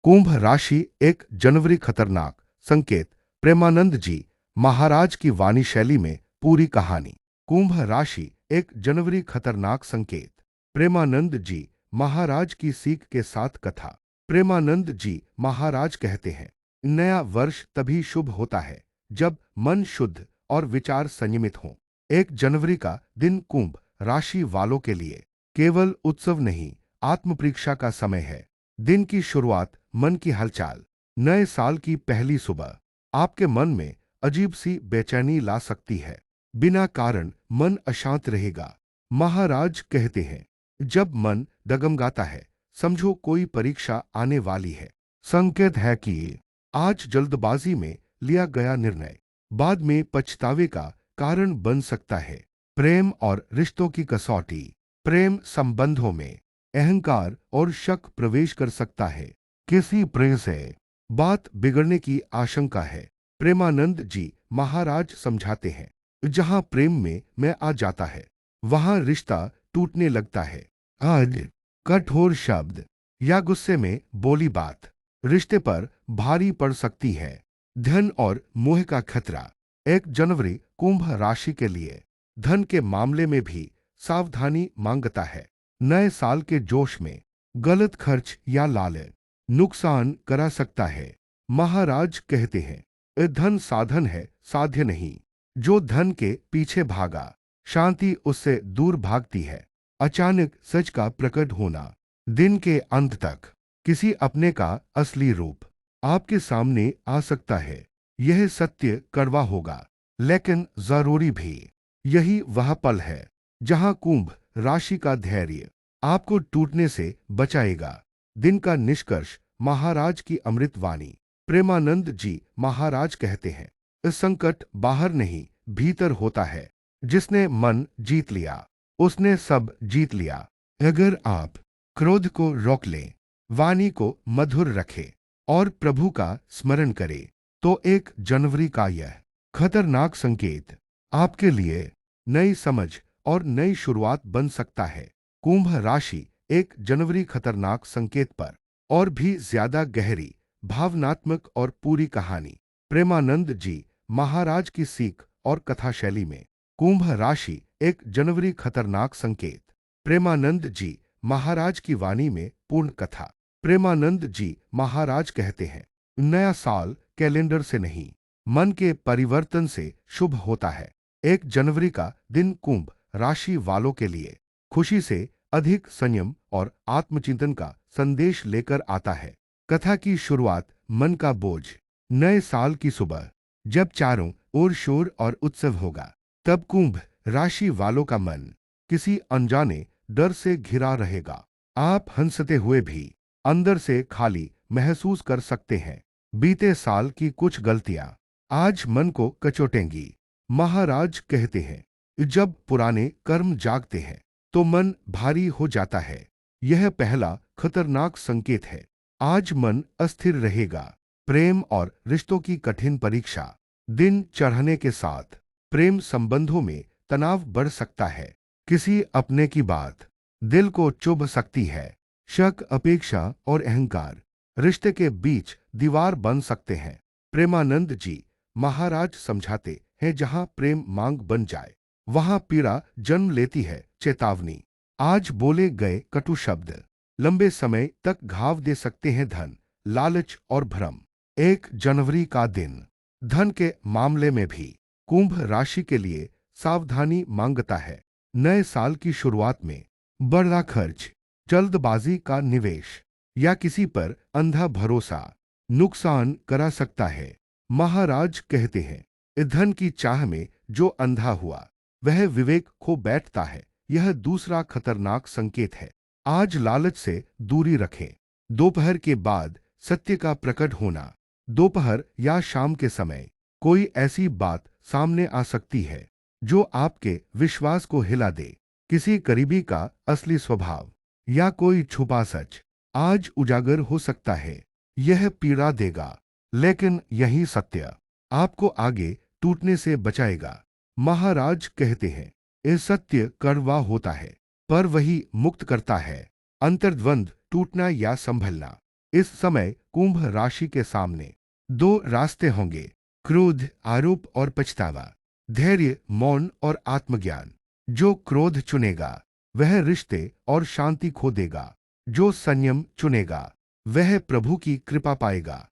कुंभ राशि 1 जनवरी खतरनाक संकेत। प्रेमानंद जी महाराज की वाणी शैली में पूरी कहानी। कुंभ राशि 1 जनवरी खतरनाक संकेत। प्रेमानंद जी महाराज की सीख के साथ कथा। प्रेमानंद जी महाराज कहते हैं, नया वर्ष तभी शुभ होता है जब मन शुद्ध और विचार संयमित हों। 1 जनवरी का दिन कुंभ राशि वालों के लिए केवल उत्सव नहीं, आत्म परीक्षा का समय है। दिन की शुरुआत, मन की हलचल, नए साल की पहली सुबह आपके मन में अजीब सी बेचैनी ला सकती है। बिना कारण मन अशांत रहेगा। महाराज कहते हैं, जब मन डगमगाता है समझो कोई परीक्षा आने वाली है। संकेत है कि आज जल्दबाजी में लिया गया निर्णय बाद में पछतावे का कारण बन सकता है। प्रेम और रिश्तों की कसौटी। प्रेम संबंधों में अहंकार और शक प्रवेश कर सकता है। किसी प्रेम से बात बिगड़ने की आशंका है। प्रेमानंद जी महाराज समझाते हैं, जहां प्रेम में मैं आ जाता है वहां रिश्ता टूटने लगता है। आज कठोर शब्द या गुस्से में बोली बात रिश्ते पर भारी पड़ सकती है। धन और मोह का खतरा। 1 जनवरी कुंभ राशि के लिए धन के मामले में भी सावधानी मांगता है। नए साल के जोश में गलत खर्च या लालच नुकसान करा सकता है। महाराज कहते हैं, "ये धन साधन है, साध्य नहीं। जो धन के पीछे भागा शांति उससे दूर भागती है। अचानक सच का प्रकट होना। दिन के अंत तक किसी अपने का असली रूप आपके सामने आ सकता है। यह सत्य कड़वा होगा लेकिन जरूरी भी। यही वह पल है जहां कुंभ राशि का धैर्य आपको टूटने से बचाएगा। दिन का निष्कर्ष। महाराज की अमृत वाणी। प्रेमानंद जी महाराज कहते हैं, इस संकट बाहर नहीं भीतर होता है। जिसने मन जीत लिया उसने सब जीत लिया। अगर आप क्रोध को रोक लें, वाणी को मधुर रखें और प्रभु का स्मरण करें तो 1 जनवरी का यह खतरनाक संकेत आपके लिए नई समझ और नई शुरुआत बन सकता है। कुंभ राशि 1 जनवरी खतरनाक संकेत पर और भी ज्यादा गहरी, भावनात्मक और पूरी कहानी प्रेमानंद जी महाराज की सीख और कथा शैली में। कुंभ राशि 1 जनवरी खतरनाक संकेत। प्रेमानंद जी महाराज की वाणी में पूर्ण कथा। प्रेमानंद जी महाराज कहते हैं, नया साल कैलेंडर से नहीं, मन के परिवर्तन से शुभ होता है। 1 जनवरी का दिन कुंभ राशि वालों के लिए खुशी से अधिक संयम और आत्मचिंतन का संदेश लेकर आता है। कथा की शुरुआत, मन का बोझ। नए साल की सुबह जब चारों ओर शोर और उत्सव होगा तब कुंभ राशि वालों का मन किसी अनजाने डर से घिरा रहेगा। आप हंसते हुए भी अंदर से खाली महसूस कर सकते हैं। बीते साल की कुछ गलतियां आज मन को कचोटेंगी। महाराज कहते हैं, जब पुराने कर्म जागते हैं तो मन भारी हो जाता है। यह पहला खतरनाक संकेत है। आज मन अस्थिर रहेगा। प्रेम और रिश्तों की कठिन परीक्षा। दिन चढ़ने के साथ प्रेम संबंधों में तनाव बढ़ सकता है। किसी अपने की बात दिल को चुभ सकती है। शक, अपेक्षा और अहंकार रिश्ते के बीच दीवार बन सकते हैं। प्रेमानंद जी महाराज समझाते हैं, जहां प्रेम मांग बन जाए वहां पीड़ा जन्म लेती है। चेतावनी, आज बोले गए कटु शब्द लंबे समय तक घाव दे सकते हैं। धन, लालच और भ्रम। 1 जनवरी का दिन धन के मामले में भी कुंभ राशि के लिए सावधानी मांगता है। नए साल की शुरुआत में बड़ा खर्च, जल्दबाजी का निवेश या किसी पर अंधा भरोसा नुकसान करा सकता है। महाराज कहते हैं, धन की चाह में जो अंधा हुआ वह विवेक खो बैठता है। यह दूसरा खतरनाक संकेत है। आज लालच से दूरी रखें। दोपहर के बाद सत्य का प्रकट होना। दोपहर या शाम के समय कोई ऐसी बात सामने आ सकती है जो आपके विश्वास को हिला दे। किसी करीबी का असली स्वभाव या कोई छुपा सच आज उजागर हो सकता है। यह पीड़ा देगा लेकिन यही सत्य आपको आगे टूटने से बचाएगा। महाराज कहते हैं, यह सत्य कड़वा होता है पर वही मुक्त करता है। अंतर्द्वंद टूटना या संभलना। इस समय कुंभ राशि के सामने दो रास्ते होंगे, क्रोध, आरोप और पछतावा, धैर्य, मौन और आत्मज्ञान। जो क्रोध चुनेगा वह रिश्ते और शांति खो देगा, जो संयम चुनेगा वह प्रभु की कृपा पाएगा।